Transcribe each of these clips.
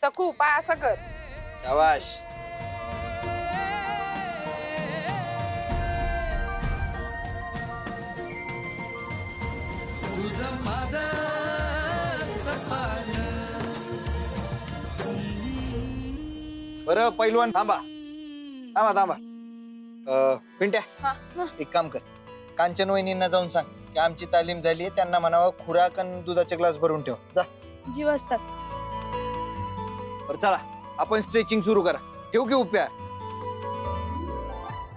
सकू पाय असं कर. शाबाश. बरं पैलवान थांबा थांबा थांबा. पिंट्या एक काम कर, कांचन वहिनींना जाऊन सांग की आमची तालीम झाली, त्यांना म्हणावं खुराक आणि दुधाचे ग्लास भरून ठेव. जा. जीव असतात. बरं चला आपण स्ट्रेचिंग सुरू करा. ठेव की उपया.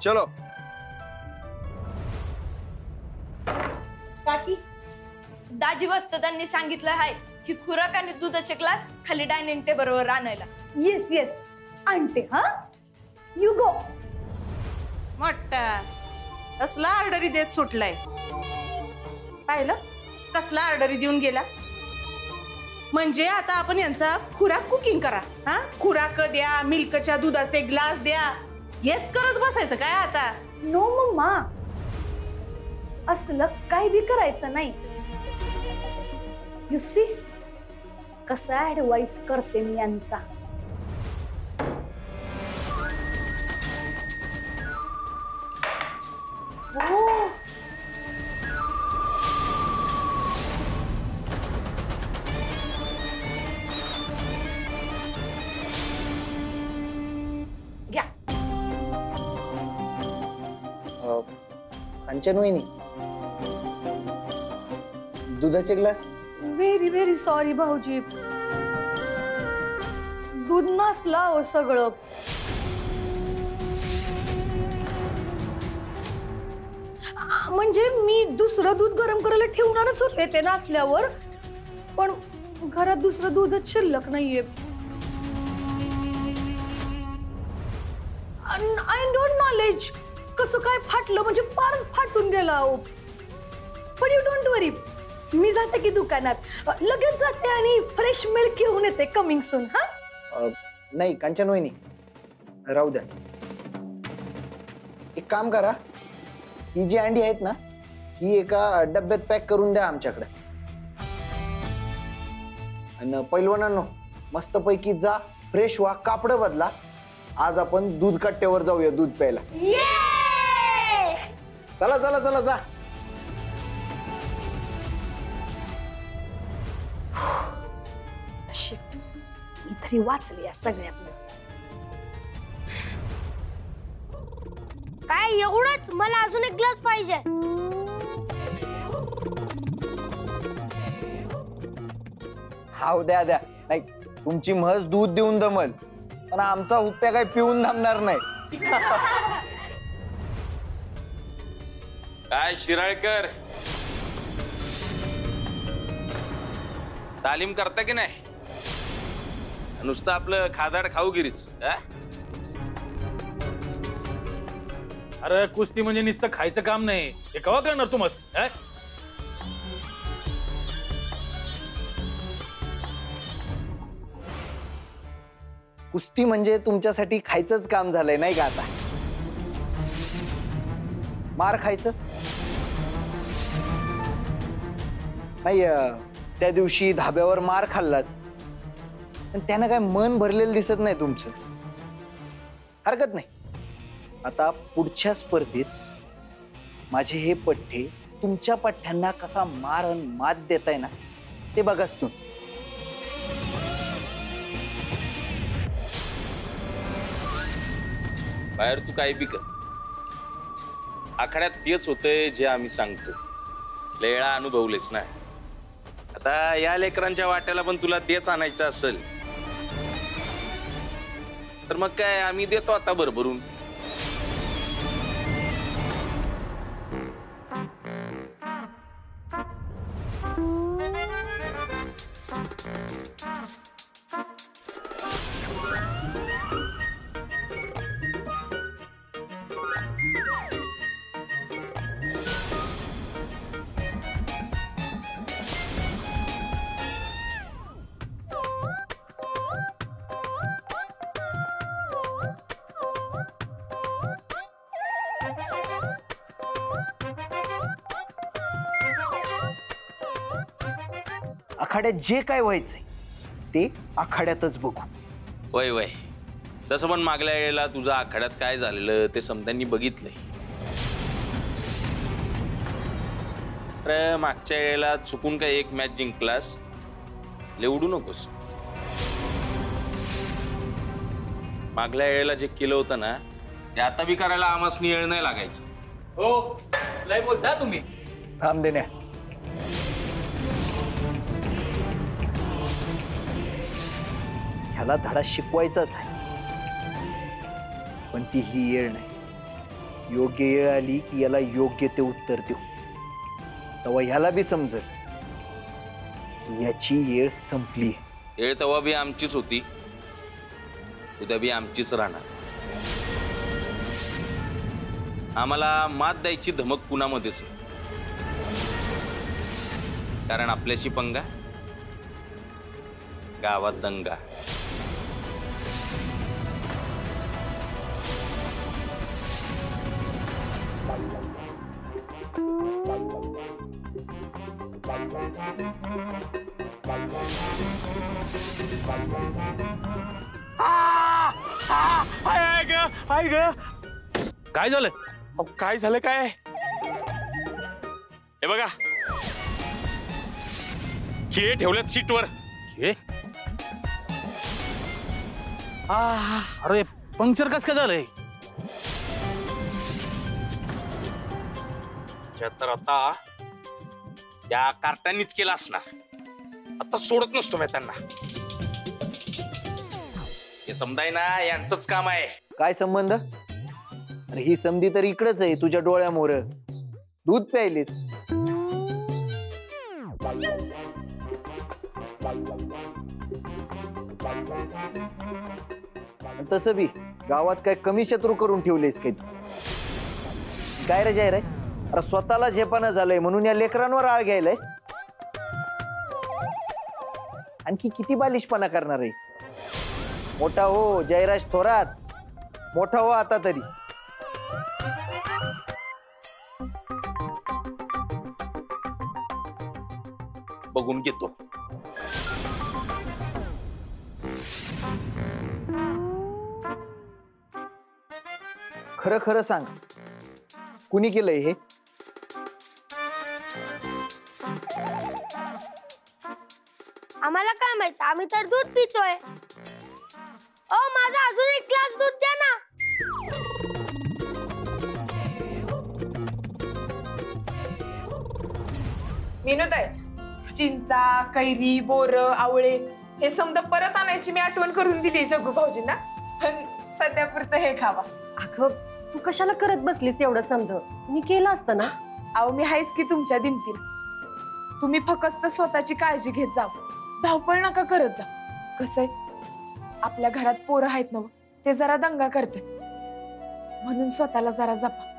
चलो. काकी दाजी वाजता त्यांनी सांगितलं आहे की खुराक आणि दुधाचे ग्लास खाली डायनिंग टेबलवर आणायला. येस येस आणते. हा यू गो. मोठा कसला ऑर्डरी देत सुटलाय. पाहिलं कसला ऑर्डरी देऊन गेला. म्हणजे आता आपण यांचा खुराक कुकिंग करा. हा खुराक द्या, मिल्कच्या दुधाचे ग्लास द्या, हेच करत बसायचं काय आता. नो मम्मा, असलं काही बी करायचं नाही. यू सी कसा ऍडवाइस करते मी यांचा. घ्या. कांचन वहिनी दुधाचे ग्लास. व्हेरी व्हेरी सॉरी भाऊजी, दूध नसला हो सगळं. म्हणजे मी दुसरं दूध गरम करायला ठेवणारच होते ते नसल्यावर, पण घरात दुसरं दूधच शिल्लक नाहीये. आय डोंट नॉलेज कसं काय फाटलं, म्हणजे फारच फाटून गेला हो. पण यू डोंट वरी, मी जाते की दुकानात लगेच जाते आणि फ्रेश मिल्क घेऊन येते. Coming soon. हा नाही कांचन वहिनी राहू द्या. एक काम करा, ही जी अंडी आहेत ना ही एका डब्यात पॅक करून द्या आमच्याकडे. आणि पैलवानांनो मस्तपैकी जा, फ्रेश व्हा, कापड बदला. आज आपण दूध कट्ट्यावर जाऊया दूध प्यायला. चला चला चला जा. मी तरी वाचली या सगळ्यात. काय एवढंच? मला अजून एक ग्लास पाहिजे. हाव द्या द्या. नाही तुमची म्हस दूध देऊन दमल, पण आमचा उपया काय पिऊन थांबणार नाही. काय शिराळकर तालीम करता की नाही? नुसतं आपलं खादाड खाऊगिरीच. अरे कुस्ती म्हणजे नुसतं खायचं काम नाही. हे केव्हा करणार तू मस्त? कुस्ती म्हणजे तुमच्यासाठी खायचंच काम झालंय नाही का? आता मार खायचं नाही. त्या दिवशी धाब्यावर मार खाल्लात, पण त्यानं काय मन भरलेलं दिसत नाही तुमचं. हरकत नाही. आता पुढच्या स्पर्धेत माझे हे पठ्ठे तुमच्या पठ्ठ्यांना कसा मार आणि मात देताय ना ते बघाच तू. बाहेर तू काही बी कर, आखाड्यात तेच होतंय जे आम्ही सांगतो. लेळा अनुभवलेच नाही. आता या लेकरांच्या वाट्याला पण तुला तेच आणायचं असेल तर मग काय आम्ही देतो आता भरभरून. आखाड्यात जे काय व्हायचंय ते आखाड्यातच बघू. वय वय तसं पण मागल्या वेळेला तुझं आखाड्यात काय झालेलं ते समद्यांनी बघितलंय. अरे मागच्या वेळेला चुकून काय एक मॅच जिंकलास लेवडू नकोस. मागल्या वेळेला जे केलं होतं ना ते आता बी करायला आमासनी वेळ नाही लागायचं. हो लय बोलता तुम्ही. थांब देण्या. ह्याला धडा शिकवायचाच आहे पण ती ही येळ नाही. योग्य येळ आली की याला योग्य ते उत्तर देऊ तेव्हा ह्याला बी समजेल की याची येळ संपली. वेळ तेव्हा बी आमचीच होती उद्या बी आमचीच राहणार. आम्हाला मात द्यायची धमक कुणामध्येच नाही कारण आपल्याशी पंगा गावात दंगा. काय झालं? काय झालं काय? हे बघा खेळ ठेवल्यात सीटवर. हे अरे पंक्चर कस काय झालंय? तर आता त्या कार्टांनीच केला असणार. आता सोडत नसतो मी त्यांना. हे समजाय ना यांचंच काम आहे. काय संबंध? अरे ही समधी तर इकडेच आहे तुझ्या डोळ्यामोर. दूध प्यायलीत. तसं बी गावात काय कमी शत्रू करून ठेवलेस काही तू? काय रे जाय रे? अरे स्वतःला झेपानं झालंय म्हणून या लेकरांवर आळ घ्यायलायस? आणखी किती बालिशपणा करणार आहेस? मोठा हो जयराज थोरात, मोठा हो आता तरी. बघून घेतो. खरं खरं सांग कुणी केलंय हे? आम्हाला काय माहित, आम्ही तर दूध पितोय. ओ माझा अजून एक ग्लास दूध द्या ना. विनोदाय चिंचा कैरी बोर आवळे हे समजा परत आणायची मी आठवण करून दिली जग्गू भाऊजींना. पण सध्यापुरतं हे खावा. अगं तू कशाला करत बसलीस एवढं समज? मी केलं असतं ना. अहो मी आहेच की तुमच्या दिमतील. तुम्ही फक्त स्वतःची काळजी घेत जा. धावपळ नका करत जा. कसंय आपल्या घरात पोरं आहेत ना ते जरा दंगा करते म्हणून स्वतःला जरा जपा.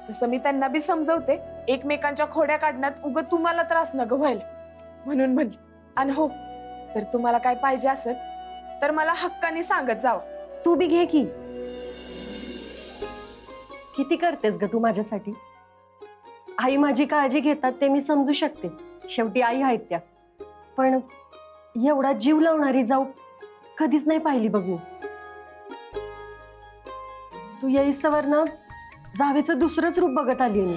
तसं मी त्यांना बी समजवते. एकमेकांच्या खोड्या काढण्यात उगत तुम्हाला त्रास नका व्हायला म्हणून म्हणले. आणि हो जर तुम्हाला काय पाहिजे असेल तर मला हक्काने सांगत जावं. तू बी घे की. किती करतेस ग तू माझ्यासाठी? आई माझी काळजी घेतात ते मी समजू शकते. शेवटी आई आहेत त्या. पण एवढा जीव लावणारी जाऊ कधीच नाही पाहिली बघ मी. तू येईस्तवर ना जावेचं दुसरंच रूप बघत आली मी.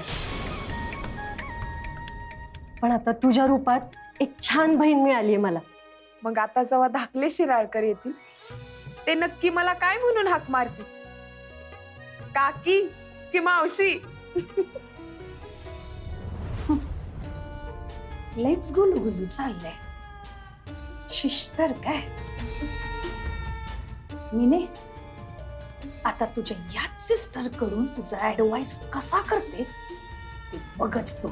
पण आता तुझ्या रूपात एक छान बहीण मिळालीये मला. मग आता जेव्हा धाकले शिराळकर येतील ते नक्की मला काय म्हणून हाक मारतील? काकी की मावशी? लयच गुलगुलू चाललंय. शिस्तर काय मीने आता तुझ्या याच सिस्टर कडून तुझा ऍडवाइस कसा करते ते बघच तू.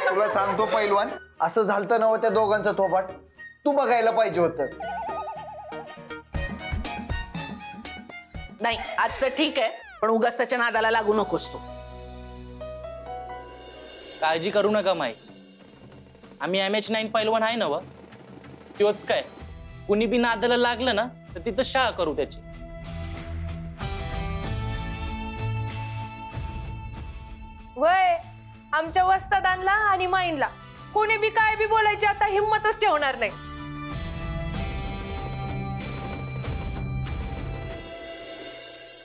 तुला सांगतो पैलवान असं झालतं ना त्या दोघांचं थोपाट तू बघायला पाहिजे होतं. नाही आजचं ठीक आहे पण उगाच त्याच्या नादाला लागू नकोस तू. काळजी करू नका माई. आम्ही MH9 पैलवान आहे ना व त्योच काय. कुणी बी नादाला लागलं ना तर तिथं शाळा करू त्याची. वय आमच्या वस्तादांना आणि माईनला कोणी बी काय बी बोलायची आता हिम्मतच ठेवणार नाही.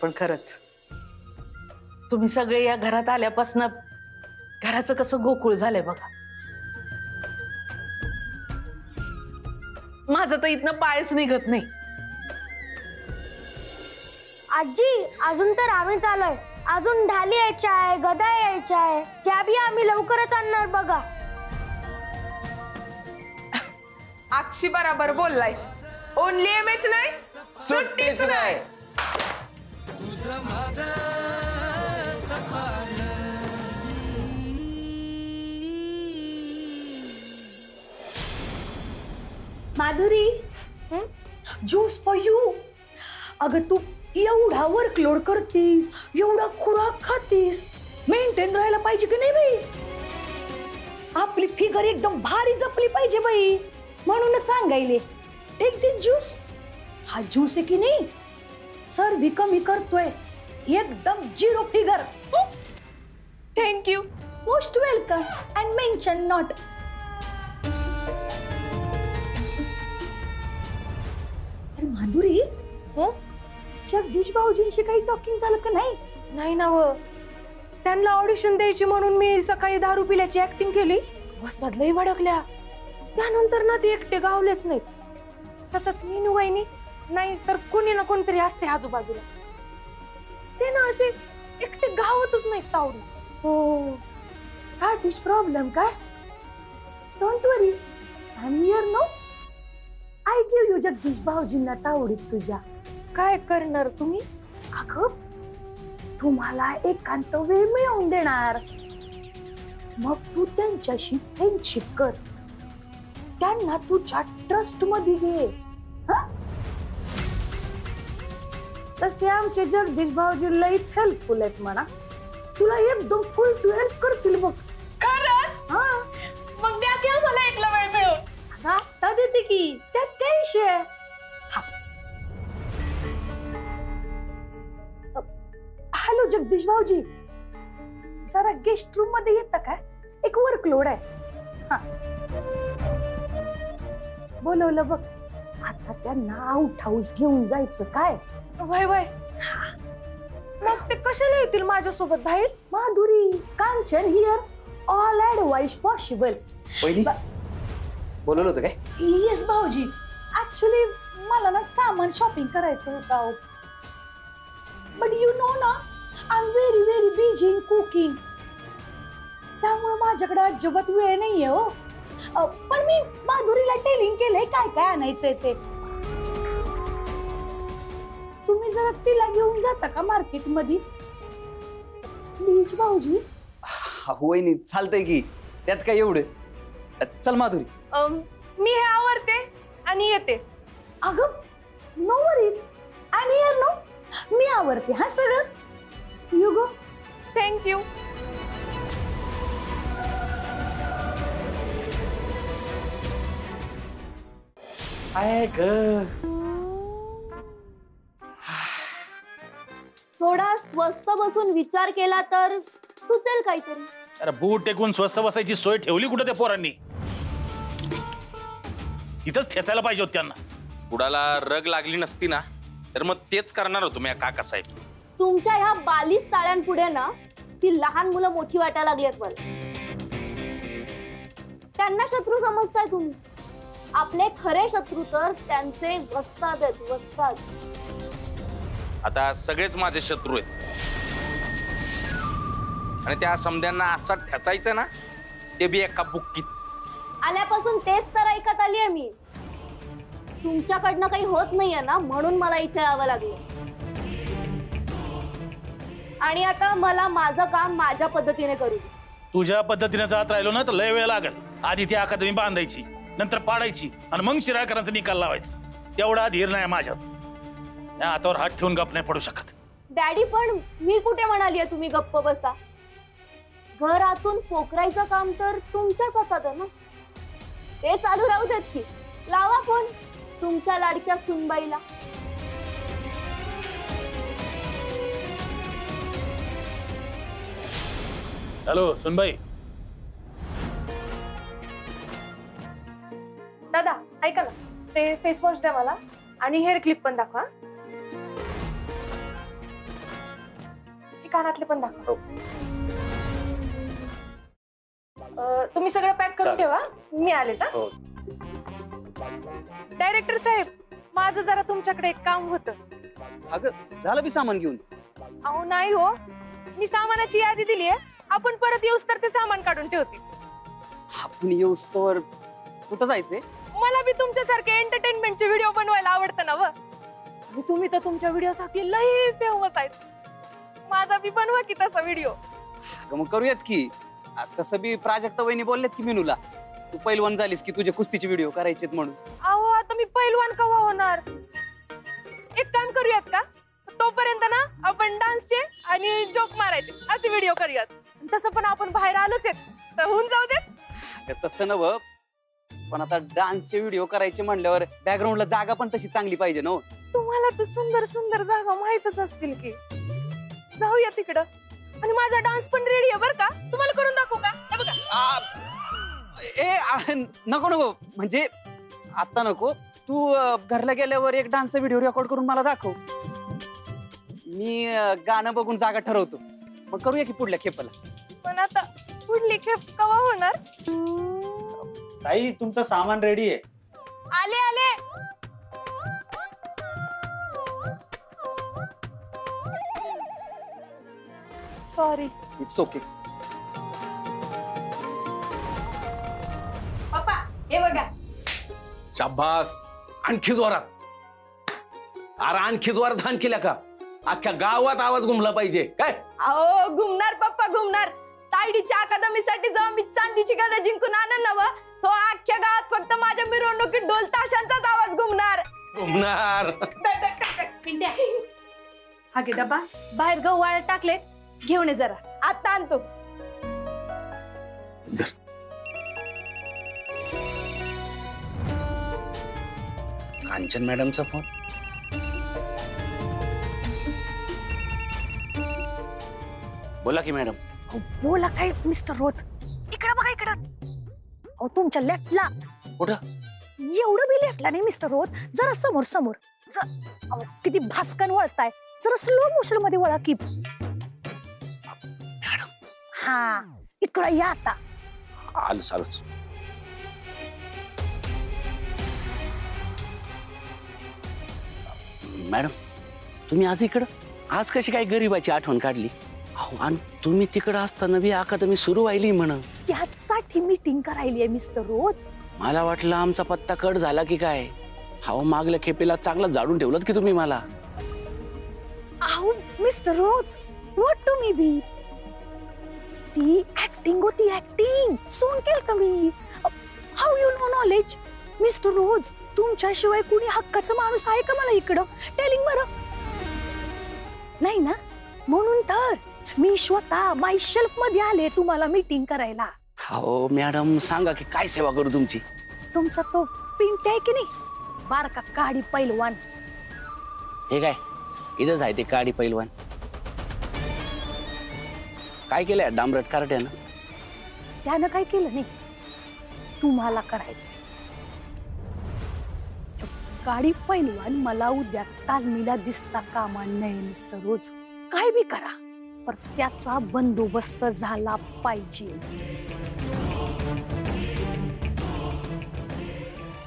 पण खरंच तुम्ही सगळे या घरात आल्यापासून घराचं कसं गोकुळ झालंय बघा. माझं तर इथनं पायच निघत नाही. आजी अजून तर आम्ही चालोय. अजून ढाली यायच्या आहे, गदा यायच्या आहे, त्या बी आम्ही लवकरच आणणार बघा. अक्षी बराबर बोललायस. ओनली एमएच नाही सुट्टीच नाही. Madhuri juice for you. अगं तू एवढा वर्कलोड करतीस, एवढा खुराक खातीस, मेंटेन राहायला पाहिजे की नाही बाई. आपली फिगर एकदम भारी जपली पाहिजे बाई. म्हणूनच सांगायले टेक दिस ज्यूस. हा ज्यूस आहे की नाही चरबी कमी करतोय, एकदम zero figure. Thank you. Most welcome and mention not. Madhuri Jagdish भाऊजींशी काही टॉकिंग झालं का नाही? नाही ना व. त्यांना ऑडिशन द्यायची म्हणून मी सकाळी दारू पिल्याची ऍक्टिंग केली. वस्ताद लई भडकल्या. त्यानंतर ना ते एकटे गावलेच नाहीत. सतत मी वहिनी नाही तर कोणी ना कोणतरी असते आजूबाजूला. ते ना असे एकटे गावतच नाहीत तावडी. हो काय प्रॉब्लेम काय? Don't worry I am here. No I give you Jagdish भाऊजींना तावडीत तुझ्या. काय करणार तुम्ही? अगं तुम्हाला एकांत वेळ मिळवून देणार. मग तू त्यांच्याशी फ्रेंडशिप कर, त्यांना तुझ्या ट्रस्ट मध्ये घे. तसे आमचे जगदीश भाऊजी लईच हेल्पफुल आहेत म्हणा. तुला एकदम फुल टू हेल्प करतील बघ. खरंच? हा मग द्या की आम्हाला एकला वेळ मिळून. आता देते की, त्यात काय विषय. हॅलो जगदीश भाऊजी, जरा गेस्ट रूम मध्ये येता का? एक वर्कलोड आहे. हा बोलवलं बघ. आता त्यांना आउट हाऊस घेऊन जायचं काय? वय वय. मग ते कशाला येतील माझ्यासोबत बाहेर? Madhuri Kanchan here. All advice possible. बोलवलं होतं काय? येस भाऊजी. ऍक्च्युली मला ना सामान शॉपिंग करायचं होतं. बट यू नो ना I am very very busy in cooking. त्यामुळे माझ्याकडे अजिबात वेळ नाहीये हो. पण मी माधुरीला टेलिंग केलंय काय काय आणायचंय ते. तुम्ही जरा तिला घेऊन जाता का मार्केट मध्ये प्लीज भाऊजी? वहिनी चालतंय की, त्यात काय एवढं. चल माधुरी. मी हे आवडते आणि येते. अगं no worries I am here. No मी आवडते हा सगळं. You go. थँक्यू. आहे ग. थोडा स्वस्त बसून विचार केला तर सुचेल काहीतरी. अरे बूट टेकून स्वस्त बसायची सोय ठेवली कुठे त्या पोरांनी? इथंच ठेचायला पाहिजे होत त्यांना. बुडाला रग लागली नसती ना तर मग तेच करणार होतो मी काका साहेब. तुमच्या ह्या बालिश चाळ्यांपुढे ना ती लहान मुलं मोठी वाटायला लागली आहेत मला. त्यांना शत्रू समजताय तुम्ही. आपले खरे शत्रू तर त्यांचे वस्ताद आहेत. वस्ताद. आता सगळेच माझे शत्रू आहेत आणि त्या समद्यांना असा ठेचायचं ना ते बी एका बुक्कीत. आल्यापासून तेच तर ऐकत आलीये मी. तुमच्याकडनं काही होत नाहीये ना म्हणून मला इथे यावं लागलं. आणि आता मला माझं काम माझ्या पद्धतीने करू. तुझ्या पद्धतीने जात राहिलो ना तर लय वेळ लागेल. आधी ती अकादमी बांधायची, नंतर पाडायची आणि मग शिराळकरांचा निकाल लावायचा. तेवढा धीर नाही माझ्यात. त्या हातावर हात ठेवून गप नाही पडू शकत. डॅडी पण मी कुठे म्हणालीये तुम्ही गप्प बसा. घर आतून पोखरायचं काम तर तुमच्याच हातात आहे ना. ते चालू राहू देत की. लावा फोन तुमच्या लाडक्या सुनबाईला. हॅलो सुनबाई. दादा ऐका ना, ते फेस वॉश द्या मला आणि हेअर क्लिप पण दाखवा. कानातले पण दाखवा. तुम्ही सगळं पॅक करून ठेवा, मी आलेच. डायरेक्टर साहेब, माझं जरा तुमच्याकडे एक काम होतं. अगं झालं बी सामान घेऊन. अहो नाही हो, मी सामानाची यादी दिली आहे, आपण परत येऊस तर ते सामान काढून ठेवते. आपण येऊस तर कुठं जायचंय? मला बी तुमच्यासारखे एंटरटेनमेंटचे व्हिडिओ बनवायला आवडतं ना व. तुम्ही तर तुमच्या व्हिडिओसाठी लई फेमस आहेत. माझा बी बनवा की तसा व्हिडिओ. मग करूयात की. तसं बी प्राजक्ता वहिनी बोललेत की मीनूला, तू पैलवान झालीस की तुझे कुस्तीचे व्हिडिओ करायचेत म्हणून. अहो आता मी पैलवान कवा होणार? एक काम करूयात का, तोपर्यंत ना आपण डान्सचे आणि जोक मारायचे असे व्हिडिओ करूयात. तसं पण आपण बाहेर आलोच आहेत तर होऊन जाऊ देत. तसं नव, पण आता डान्सचे व्हिडिओ करायचे म्हणल्यावर बॅकग्राऊंडला जागा पण तशी चांगली पाहिजे ना. तुम्हाला तर सुंदर सुंदर जागा माहितच असतील की. जाऊया तिकडं. आणि माझा डान्स पण रेडी आहे बरं का, तुम्हाला करून दाखवू का? हे बघा. नको नको, म्हणजे आता नको. तू घरला गेल्यावर एक डान्सचा व्हिडिओ रेकॉर्ड करून मला दाखव. मी गाणं बघून जागा ठरवतो, मग करूया की पुढल्या खेपाला. पण आता पुढली खेप कवा होणार? ताई तुमचं सामान रेडी आहे. आले आले. सॉरी. It's okay. पप्पा हे बघा. शाब्बास, आणखी जोरात. अरे आणखी जोरात हाण केल्या का? अख्ख्या गावात आवाज घुमला पाहिजे काय? अहो घुमणार पप्पा घुमणार. तायडीच्या अकादमीसाठी जेव्हा मी चांदीची गदा जिंकून आणल ना, तो अख्ख्या गावात फक्त माझ्या मिरवणुकीत ढोल ताशांचाच आवाज घुमणार. घुमणार. हा घे डबा, बाहेर गहू वाळत टाकले, घेऊन ये जरा, आता आणतो. कांचन मॅडमचा फोन. बोला की मॅडम. बोला काय मिस्टर रोज, इकडे बघा इकडं. अहो तुमच्या लेफ्टला. कुठं? एवढं बी लेफ्टला नाही मिस्टर रोज, जरा समोर समोर. किती भास्कन वळताय, जरा स्लो मोशन मध्ये वळा की. हा इकडं या आता. आलोच आलोच. मॅडम तुम्ही आज इकडं? आज कशी काय गरीबाची आठवण काढली? आणि तुम्ही तिकडं असताना बी अकादमी सुरू व्हायली म्हण. त्यासाठी मीटिंग करायली आहे मिस्टर रोज. मला वाटलं आमचा पत्ता कट झाला की काय. मागल्या खेपेला चांगला झाडून ठेवलं की तुम्ही मला. अहो mister Rose, what to me be. ती ऍक्टिंग होती, ऍक्टिंग. सोन केलं का मी? How you know knowledge mister Rose? तुमच्याशिवाय कुणी हक्काचा माणूस आहे का मला इकडं? टेलिंग बरं. नाही ना, म्हणून तर मी स्वतः माय शेल्फ मध्ये आले तुम्हाला मीटिंग करायला. हो मॅडम, सांगा की काय सेवा करू तुमची? तुमचा तो पिंट आहे की नाही, बारका काडी पैलवान. हे काय इथंच आहे ते काडी पैलवान? काय केलंय डांबरट कार्ट्यानं? त्यानं काय केलं नाही, तुम्हाला करायचंय. काडी पैलवान मला उद्या तालमीला दिसता कामा नये मिस्टर रोज. काय बी करा, पण त्याचा बंदोबस्त झाला पाहिजे.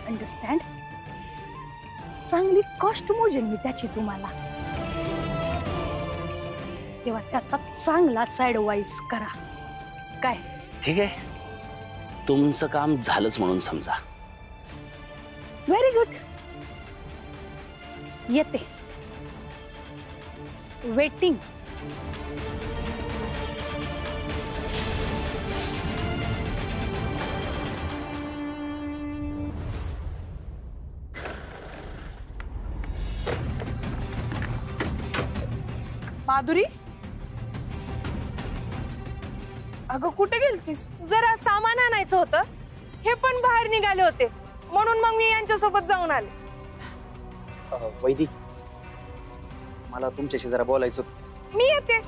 अंडरस्टँड? चांगली कॉस्ट मोजेल मी त्याची तुम्हाला, तेव्हा त्याचा चांगलाच ऍडवाइस करा. काय? ठीक आहे, तुमचं काम झालंच म्हणून समजा. Very good. येते. वेटिंग. माधुरी, अगं कुठे गेलतीस? जरा सामान आणायचं होतं, हे पण बाहेर निघाले होते, म्हणून मग मी यांच्यासोबत जाऊन आले. वैदी, मला तुमच्याशी जरा बोलायचं होतं. मी येते.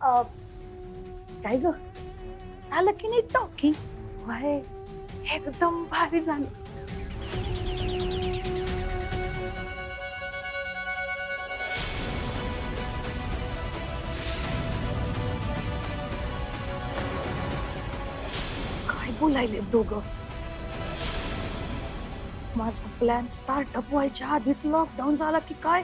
काय ग झालं की नाही टॉकिंग? वाय एकदम भारी झालं. काय बोलायले दोघं? माझा प्लॅन स्टार्टअप व्हायच्या आधीच लॉकडाऊन झाला की काय?